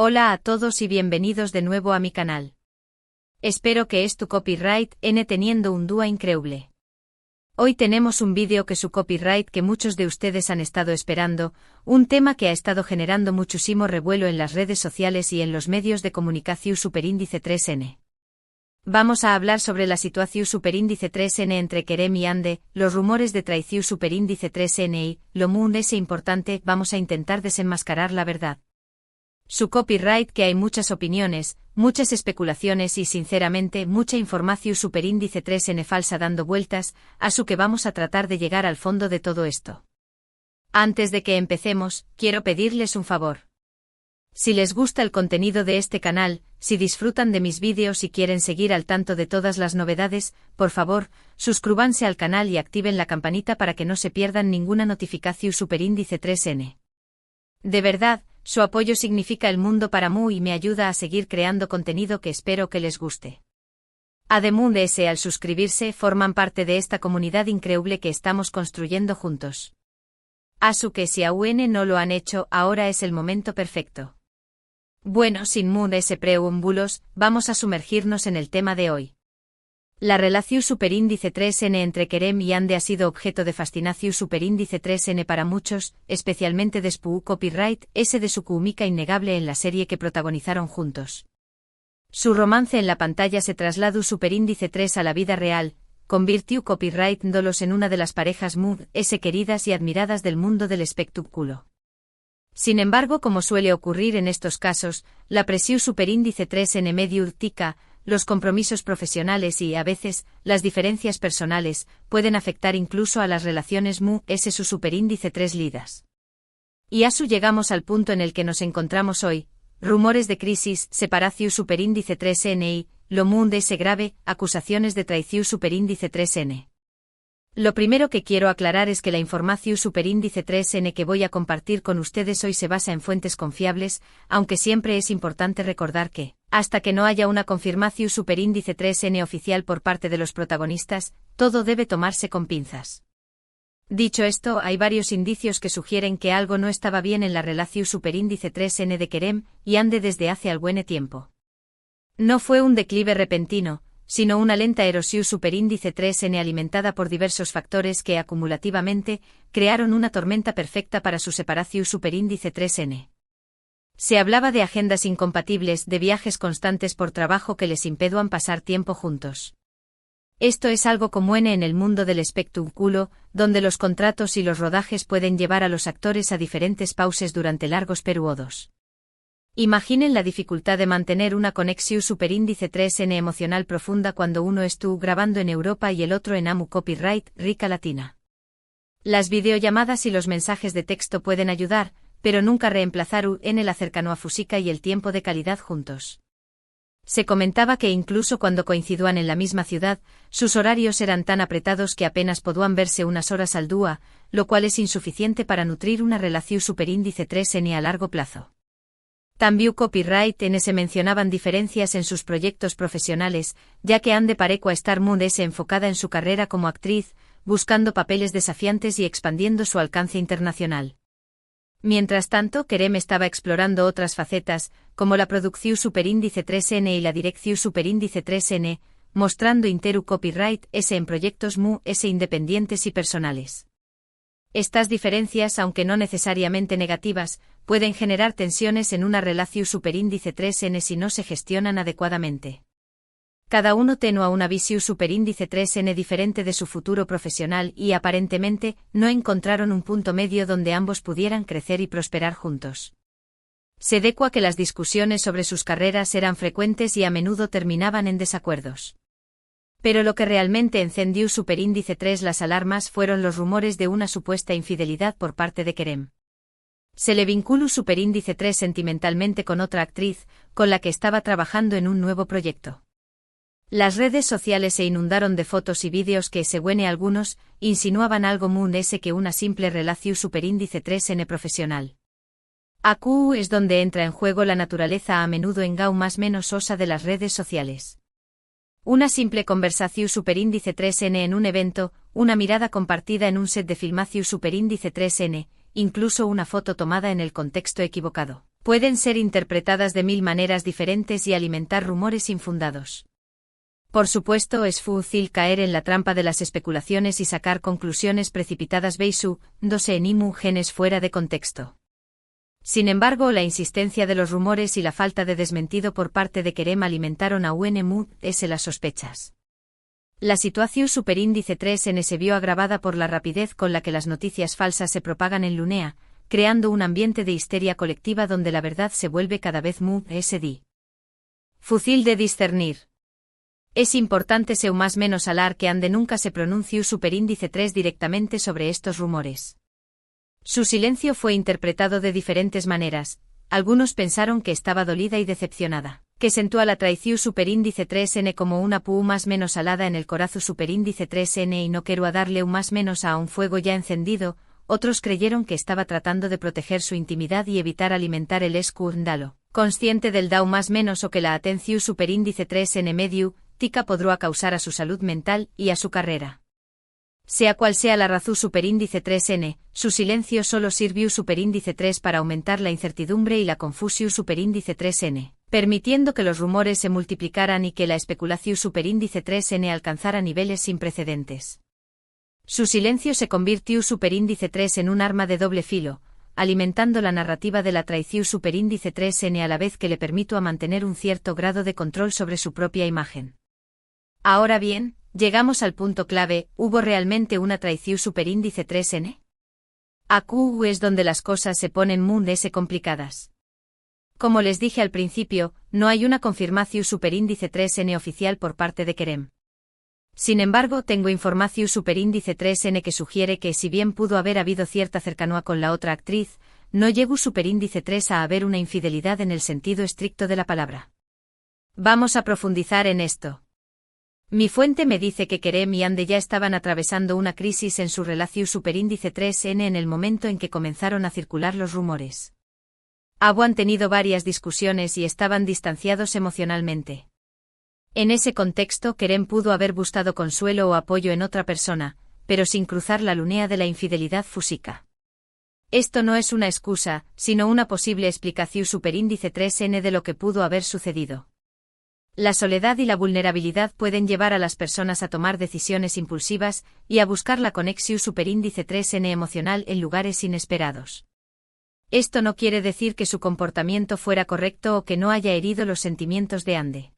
Hola a todos y bienvenidos de nuevo a mi canal. Espero que tu copyright n teniendo un dúo increíble. Hoy tenemos un vídeo que su copyright que muchos de ustedes han estado esperando, un tema que ha estado generando muchísimo revuelo en las redes sociales y en los medios de comunicación superíndice 3N. Vamos a hablar sobre la situación superíndice 3N entre Kerem y Ande, los rumores de traición superíndice 3N y, lo muy importante, vamos a intentar desenmascarar la verdad. Su copyright que hay muchas opiniones, muchas especulaciones y sinceramente mucha información superíndice 3N falsa dando vueltas, a su que vamos a tratar de llegar al fondo de todo esto. Antes de que empecemos, quiero pedirles un favor. Si les gusta el contenido de este canal, si disfrutan de mis vídeos y quieren seguir al tanto de todas las novedades, por favor, suscríbanse al canal y activen la campanita para que no se pierdan ninguna notificación superíndice 3N. De verdad, su apoyo significa el mundo para mí y me ayuda a seguir creando contenido que espero que les guste. Además de ese, al suscribirse, forman parte de esta comunidad increíble que estamos construyendo juntos. Así que si aún no lo han hecho, ahora es el momento perfecto. Bueno, sin más preámbulos, vamos a sumergirnos en el tema de hoy. La relación superíndice 3N entre Kerem y Ande ha sido objeto de fascinación superíndice 3N para muchos, especialmente después copyright ese de su química innegable en la serie que protagonizaron juntos. Su romance en la pantalla se trasladó superíndice 3 a la vida real, convirtió copyright dolos en una de las parejas queridas y admiradas del mundo del espectáculo. Sin embargo, como suele ocurrir en estos casos, la presión superíndice 3N medio urtica, los compromisos profesionales y, a veces, las diferencias personales, pueden afectar incluso a las relaciones su superíndice 3 lidas. Y a su llegamos al punto en el que nos encontramos hoy, rumores de crisis, separación superíndice 3N y, lo grave, acusaciones de traición superíndice 3N. Lo primero que quiero aclarar es que la información superíndice 3N que voy a compartir con ustedes hoy se basa en fuentes confiables, aunque siempre es importante recordar que, hasta que no haya una confirmación superíndice 3N oficial por parte de los protagonistas, todo debe tomarse con pinzas. Dicho esto, hay varios indicios que sugieren que algo no estaba bien en la relación superíndice 3N de Kerem y Ande desde hace algún tiempo. No fue un declive repentino, sino una lenta erosión superíndice 3N alimentada por diversos factores que acumulativamente crearon una tormenta perfecta para su separación superíndice 3N. Se hablaba de agendas incompatibles, de viajes constantes por trabajo que les impedían pasar tiempo juntos. Esto es algo común en el mundo del espectáculo, donde los contratos y los rodajes pueden llevar a los actores a diferentes pausas durante largos periodos. Imaginen la dificultad de mantener una conexión superíndice 3N emocional profunda cuando uno estuvo grabando en Europa y el otro en AMU Copyright, Rica Latina. Las videollamadas y los mensajes de texto pueden ayudar, pero nunca reemplazar la cercanía física y el tiempo de calidad juntos. Se comentaba que incluso cuando coincidían en la misma ciudad, sus horarios eran tan apretados que apenas podían verse unas horas al día, lo cual es insuficiente para nutrir una relación superíndice 3N a largo plazo. También copyright n se mencionaban diferencias en sus proyectos profesionales, ya que Ande parecía estar muy enfocada en su carrera como actriz, buscando papeles desafiantes y expandiendo su alcance internacional. Mientras tanto, Kerem estaba explorando otras facetas, como la producción superíndice 3N y la dirección superíndice 3N, mostrando interu copyright en proyectos independientes y personales. Estas diferencias, aunque no necesariamente negativas, pueden generar tensiones en una relación superíndice 3N si no se gestionan adecuadamente. Cada uno tiene una visión superíndice 3N diferente de su futuro profesional y aparentemente no encontraron un punto medio donde ambos pudieran crecer y prosperar juntos. Se decua que las discusiones sobre sus carreras eran frecuentes y a menudo terminaban en desacuerdos. Pero lo que realmente encendió superíndice 3 las alarmas fueron los rumores de una supuesta infidelidad por parte de Kerem. Se le vinculó superíndice 3 sentimentalmente con otra actriz, con la que estaba trabajando en un nuevo proyecto. Las redes sociales se inundaron de fotos y vídeos que, según algunos, insinuaban algo más que una simple relación superíndice 3N profesional. Aquí es donde entra en juego la naturaleza a menudo más menos osa de las redes sociales. Una simple conversación superíndice 3N en un evento, una mirada compartida en un set de filmación superíndice 3N, incluso una foto tomada en el contexto equivocado. Pueden ser interpretadas de 1000 maneras diferentes y alimentar rumores infundados. Por supuesto, es fácil caer en la trampa de las especulaciones y sacar conclusiones precipitadas dándose en genes fuera de contexto. Sin embargo, la insistencia de los rumores y la falta de desmentido por parte de Kerem alimentaron a UNMUS las sospechas. La situación superíndice 3N se vio agravada por la rapidez con la que las noticias falsas se propagan en Lunea, creando un ambiente de histeria colectiva donde la verdad se vuelve cada vez más difícil de discernir. Es importante seu más menos alar que ande nunca se pronuncie superíndice 3 directamente sobre estos rumores. Su silencio fue interpretado de diferentes maneras. Algunos pensaron que estaba dolida y decepcionada, que sentó a la traición superíndice 3N como una pu más menos alada en el corazón superíndice 3N y no quiero a darle un más menos a un fuego ya encendido. Otros creyeron que estaba tratando de proteger su intimidad y evitar alimentar el escándalo, consciente del dau más menos o que la atención superíndice 3N medio tica podrá causar a su salud mental y a su carrera. Sea cual sea la razón superíndice 3N, su silencio solo sirvió superíndice 3 para aumentar la incertidumbre y la confusión superíndice 3N, permitiendo que los rumores se multiplicaran y que la especulación superíndice 3N alcanzara niveles sin precedentes. Su silencio se convirtió superíndice 3 en un arma de doble filo, alimentando la narrativa de la traición superíndice 3N a la vez que le permitió a mantener un cierto grado de control sobre su propia imagen. Ahora bien, llegamos al punto clave, ¿hubo realmente una traición superíndice 3N? Aquí es donde las cosas se ponen muy complicadas. Como les dije al principio, no hay una confirmación superíndice 3N oficial por parte de Kerem. Sin embargo, tengo información superíndice 3N que sugiere que si bien pudo haber habido cierta cercanía con la otra actriz, no llegó superíndice 3 a haber una infidelidad en el sentido estricto de la palabra. Vamos a profundizar en esto. Mi fuente me dice que Kerem y Hande ya estaban atravesando una crisis en su relación superíndice 3N en el momento en que comenzaron a circular los rumores. Habían tenido varias discusiones y estaban distanciados emocionalmente. En ese contexto, Kerem pudo haber buscado consuelo o apoyo en otra persona, pero sin cruzar la línea de la infidelidad física. Esto no es una excusa, sino una posible explicación superíndice 3N de lo que pudo haber sucedido. La soledad y la vulnerabilidad pueden llevar a las personas a tomar decisiones impulsivas y a buscar la conexión superíndice 3N emocional en lugares inesperados. Esto no quiere decir que su comportamiento fuera correcto o que no haya herido los sentimientos de Hande.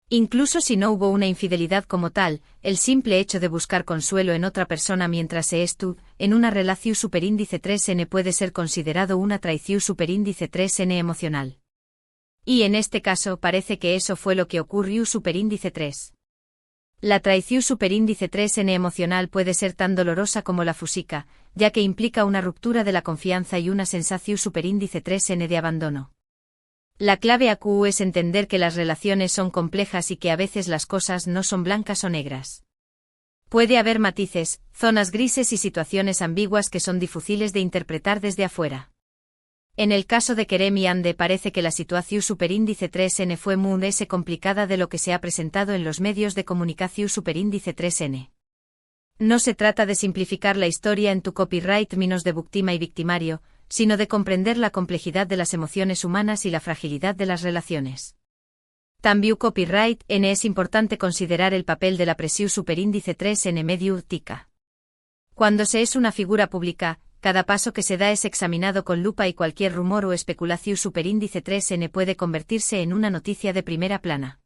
Incluso si no hubo una infidelidad como tal, el simple hecho de buscar consuelo en otra persona mientras se estuvo en una relación superíndice 3N puede ser considerado una traición superíndice 3N emocional. Y en este caso parece que eso fue lo que ocurrió superíndice 3. La traición superíndice 3N emocional puede ser tan dolorosa como la física, ya que implica una ruptura de la confianza y una sensación superíndice 3N de abandono. La clave aquí es entender que las relaciones son complejas y que a veces las cosas no son blancas o negras. Puede haber matices, zonas grises y situaciones ambiguas que son difíciles de interpretar desde afuera. En el caso de Kerem y Hande parece que la situación superíndice 3N fue muy complicada de lo que se ha presentado en los medios de comunicación superíndice 3N. No se trata de simplificar la historia en tu copyright menos de víctima y victimario, sino de comprender la complejidad de las emociones humanas y la fragilidad de las relaciones. También copyright N es importante considerar el papel de la presión superíndice 3N medio tica. Cuando se es una figura pública, cada paso que se da es examinado con lupa y cualquier rumor o especulación superíndice 3N puede convertirse en una noticia de primera plana.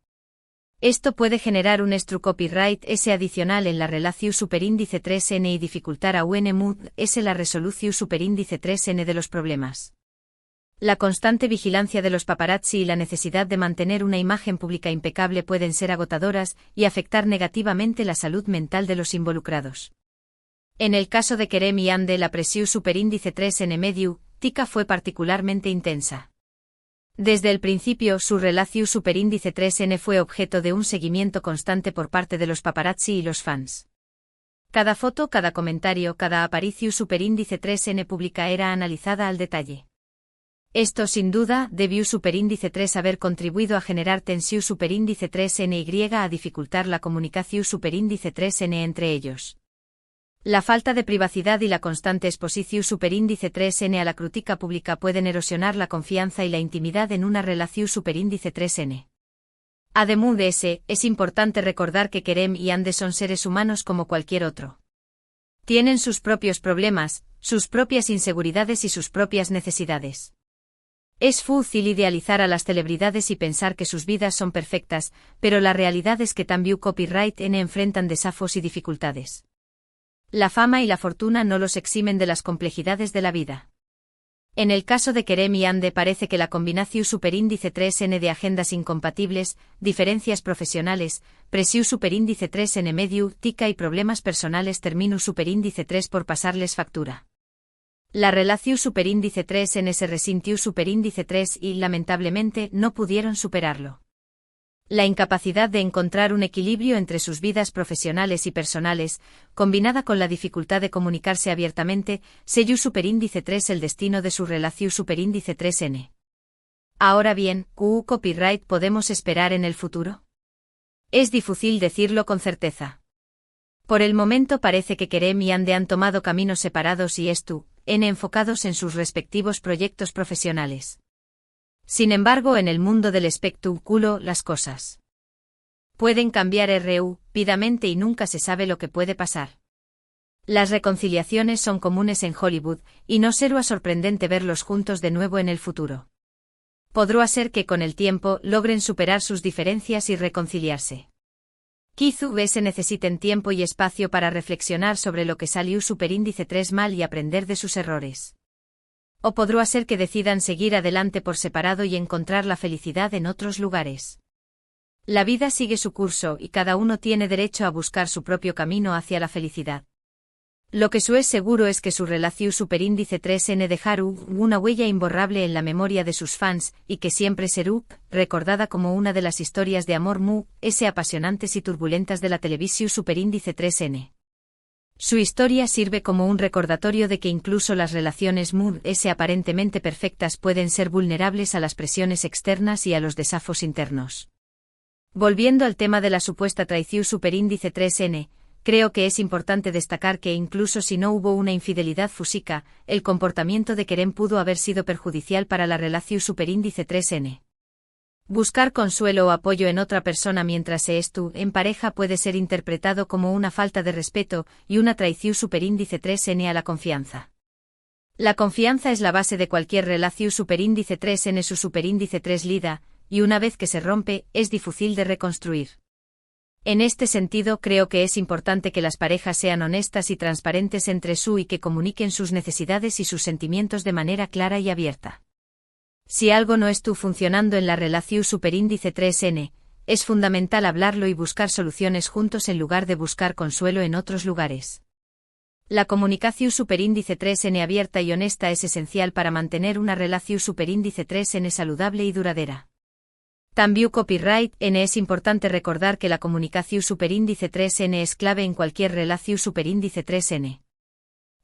Esto puede generar un copyright S adicional en la relación superíndice 3N y dificultar a UNMUD S la resolución superíndice 3N de los problemas. La constante vigilancia de los paparazzi y la necesidad de mantener una imagen pública impecable pueden ser agotadoras y afectar negativamente la salud mental de los involucrados. En el caso de Kerem y Hande la presión superíndice 3N medio tica fue particularmente intensa. Desde el principio su relación superíndice 3N fue objeto de un seguimiento constante por parte de los paparazzi y los fans. Cada foto, cada comentario, cada aparición superíndice 3N pública era analizada al detalle. Esto sin duda debió superíndice 3 haber contribuido a generar tensión superíndice 3N y a dificultar la comunicación superíndice 3N entre ellos. La falta de privacidad y la constante exposición superíndice 3N a la crítica pública pueden erosionar la confianza y la intimidad en una relación superíndice 3N. Además de eso, es importante recordar que Kerem y Ande son seres humanos como cualquier otro. Tienen sus propios problemas, sus propias inseguridades y sus propias necesidades. Es fácil idealizar a las celebridades y pensar que sus vidas son perfectas, pero la realidad es que también Copyright N enfrentan desafíos y dificultades. La fama y la fortuna no los eximen de las complejidades de la vida. En el caso de Kerem y Ande parece que la combinación superíndice 3N de agendas incompatibles, diferencias profesionales, presión superíndice 3N medio, tica y problemas personales terminu superíndice 3 por pasarles factura. La relación superíndice 3N se resintió superíndice 3 y, lamentablemente, no pudieron superarlo. La incapacidad de encontrar un equilibrio entre sus vidas profesionales y personales, combinada con la dificultad de comunicarse abiertamente, selló superíndice 3 el destino de su relación superíndice 3N. Ahora bien, ¿qué copyright podemos esperar en el futuro? Es difícil decirlo con certeza. Por el momento parece que Kerem y Ande han tomado caminos separados y enfocados en sus respectivos proyectos profesionales. Sin embargo, en el mundo del espectáculo, las cosas pueden cambiar rápidamente y nunca se sabe lo que puede pasar. Las reconciliaciones son comunes en Hollywood, y no será sorprendente verlos juntos de nuevo en el futuro. Podrá ser que con el tiempo logren superar sus diferencias y reconciliarse. Quizá se necesiten tiempo y espacio para reflexionar sobre lo que salió superíndice 3 mal y aprender de sus errores. O podrá ser que decidan seguir adelante por separado y encontrar la felicidad en otros lugares. La vida sigue su curso y cada uno tiene derecho a buscar su propio camino hacia la felicidad. Lo que es seguro es que su relación superíndice 3N dejará una huella imborrable en la memoria de sus fans y que siempre será recordada como una de las historias de amor apasionantes y turbulentas de la televisión superíndice 3N. Su historia sirve como un recordatorio de que incluso las relaciones aparentemente perfectas pueden ser vulnerables a las presiones externas y a los desafíos internos. Volviendo al tema de la supuesta traición superíndice 3N, creo que es importante destacar que incluso si no hubo una infidelidad física, el comportamiento de Kerem pudo haber sido perjudicial para la relación superíndice 3N. Buscar consuelo o apoyo en otra persona mientras se en pareja puede ser interpretado como una falta de respeto y una traición superíndice 3N a la confianza. La confianza es la base de cualquier relación superíndice 3N su superíndice 3 lida, y una vez que se rompe, es difícil de reconstruir. En este sentido creo que es importante que las parejas sean honestas y transparentes entre sí y que comuniquen sus necesidades y sus sentimientos de manera clara y abierta. Si algo no está funcionando en la relación superíndice 3N, es fundamental hablarlo y buscar soluciones juntos en lugar de buscar consuelo en otros lugares. La comunicación superíndice 3N abierta y honesta es esencial para mantener una relación superíndice 3N saludable y duradera. También Copyright N es importante recordar que la comunicación superíndice 3N es clave en cualquier relación superíndice 3N.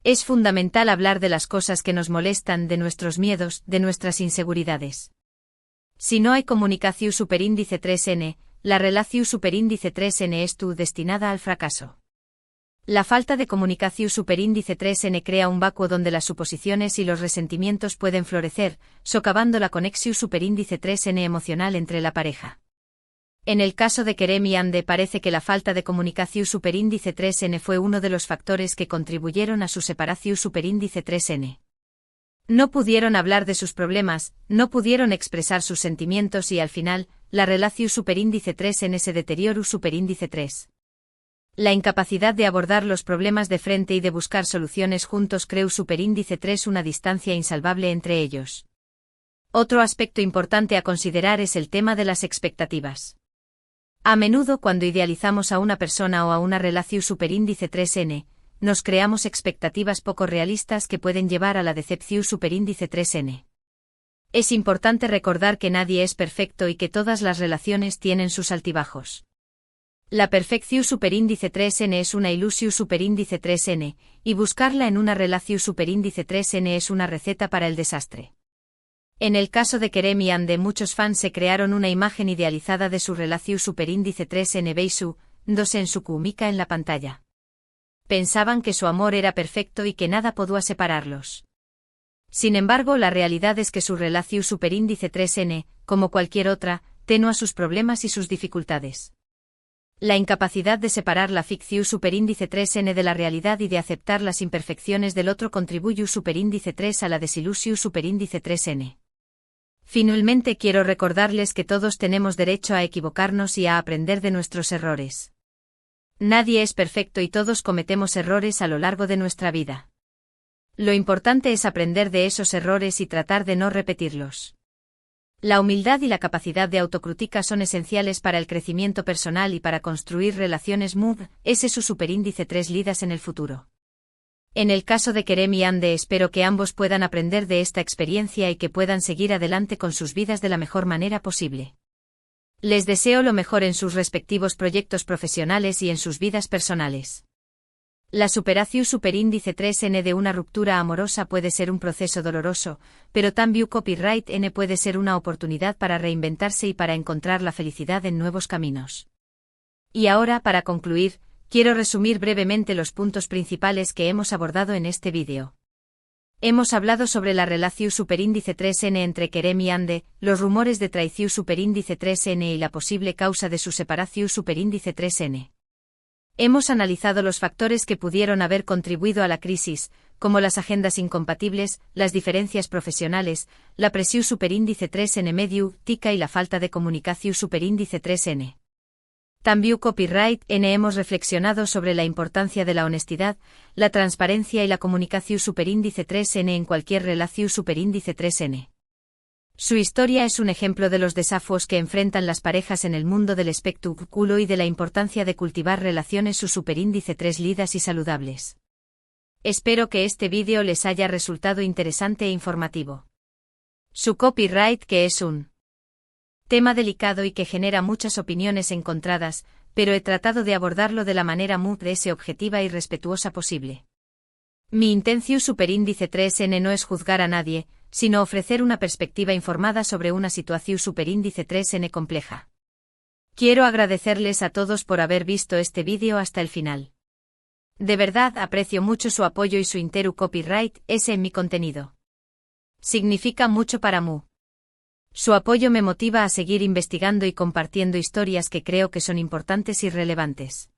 Es fundamental hablar de las cosas que nos molestan, de nuestros miedos, de nuestras inseguridades. Si no hay comunicación superíndice 3N, la relación superíndice 3N es destinada al fracaso. La falta de comunicación superíndice 3N crea un vacuo donde las suposiciones y los resentimientos pueden florecer, socavando la conexión superíndice 3N emocional entre la pareja. En el caso de Kerem y Ande parece que la falta de comunicación superíndice 3N fue uno de los factores que contribuyeron a su separación superíndice 3N. No pudieron hablar de sus problemas, no pudieron expresar sus sentimientos y al final, la relación superíndice 3N se deterioró superíndice 3. La incapacidad de abordar los problemas de frente y de buscar soluciones juntos creó superíndice 3 una distancia insalvable entre ellos. Otro aspecto importante a considerar es el tema de las expectativas. A menudo cuando idealizamos a una persona o a una relación superíndice 3N, nos creamos expectativas poco realistas que pueden llevar a la decepción superíndice 3N. Es importante recordar que nadie es perfecto y que todas las relaciones tienen sus altibajos. La perfección superíndice 3N es una ilusión superíndice 3N, y buscarla en una relación superíndice 3N es una receta para el desastre. En el caso de Kerem y Ande muchos fans se crearon una imagen idealizada de su relación superíndice 3N Beisu, 2 en su química en la pantalla. Pensaban que su amor era perfecto y que nada podía separarlos. Sin embargo, la realidad es que su relación superíndice 3n, como cualquier otra, tenía sus problemas y sus dificultades. La incapacidad de separar la ficción superíndice 3n de la realidad y de aceptar las imperfecciones del otro contribuye superíndice 3 a la desilusión superíndice 3n. Finalmente quiero recordarles que todos tenemos derecho a equivocarnos y a aprender de nuestros errores. Nadie es perfecto y todos cometemos errores a lo largo de nuestra vida. Lo importante es aprender de esos errores y tratar de no repetirlos. La humildad y la capacidad de autocrítica son esenciales para el crecimiento personal y para construir relaciones su superíndice 3 lidas en el futuro. En el caso de Kerem y Ande, espero que ambos puedan aprender de esta experiencia y que puedan seguir adelante con sus vidas de la mejor manera posible. Les deseo lo mejor en sus respectivos proyectos profesionales y en sus vidas personales. La superación superíndice 3n de una ruptura amorosa puede ser un proceso doloroso, pero también copyright n puede ser una oportunidad para reinventarse y para encontrar la felicidad en nuevos caminos. Y ahora, para concluir, quiero resumir brevemente los puntos principales que hemos abordado en este vídeo. Hemos hablado sobre la relación superíndice 3n entre Kerem y Ande, los rumores de traición superíndice 3n y la posible causa de su separación superíndice 3n. Hemos analizado los factores que pudieron haber contribuido a la crisis, como las agendas incompatibles, las diferencias profesionales, la presión superíndice 3n medio, tica y la falta de comunicación superíndice 3n. También copyright n hemos reflexionado sobre la importancia de la honestidad, la transparencia y la comunicación superíndice 3n en cualquier relación superíndice 3n. Su historia es un ejemplo de los desafíos que enfrentan las parejas en el mundo del espectáculo y de la importancia de cultivar relaciones su superíndice 3 lidas y saludables. Espero que este vídeo les haya resultado interesante e informativo. Su copyright, que es un tema delicado y que genera muchas opiniones encontradas, pero he tratado de abordarlo de la manera más objetiva y respetuosa posible. Mi intención superíndice 3n no es juzgar a nadie, sino ofrecer una perspectiva informada sobre una situación superíndice 3n compleja. Quiero agradecerles a todos por haber visto este vídeo hasta el final. De verdad aprecio mucho su apoyo y su entero copyright en mi contenido. Significa mucho para mí. Su apoyo me motiva a seguir investigando y compartiendo historias que creo que son importantes y relevantes.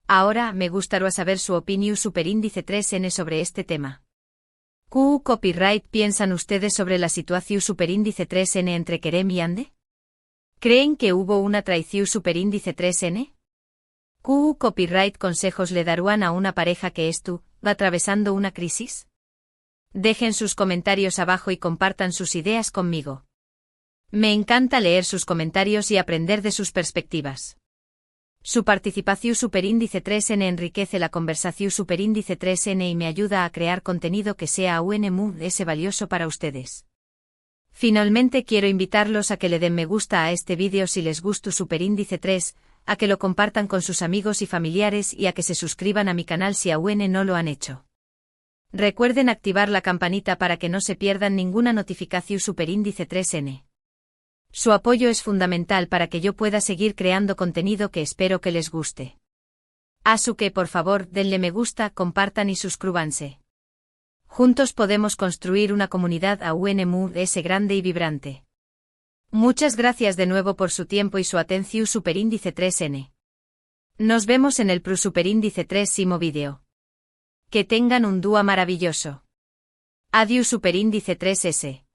Ahora me gustaría saber su opinión superíndice 3n sobre este tema. ¿Qué copyright piensan ustedes sobre la situación superíndice 3n entre Kerem y Ande? ¿Creen que hubo una traición superíndice 3n? ¿Qué copyright consejos le darían a una pareja que va atravesando una crisis? Dejen sus comentarios abajo y compartan sus ideas conmigo. Me encanta leer sus comentarios y aprender de sus perspectivas. Su participación superíndice 3n enriquece la conversación superíndice 3n y me ayuda a crear contenido que sea aún valioso para ustedes. Finalmente quiero invitarlos a que le den me gusta a este vídeo si les gusta superíndice 3, a que lo compartan con sus amigos y familiares y a que se suscriban a mi canal si aún no lo han hecho. Recuerden activar la campanita para que no se pierdan ninguna notificación superíndice 3n. Su apoyo es fundamental para que yo pueda seguir creando contenido que espero que les guste. Así que por favor denle me gusta, compartan y suscríbanse. Juntos podemos construir una comunidad aún grande y vibrante. Muchas gracias de nuevo por su tiempo y su atención superíndice 3n. Nos vemos en el superíndice 3 vídeo. Que tengan un día maravilloso. Adiós superíndice 3s.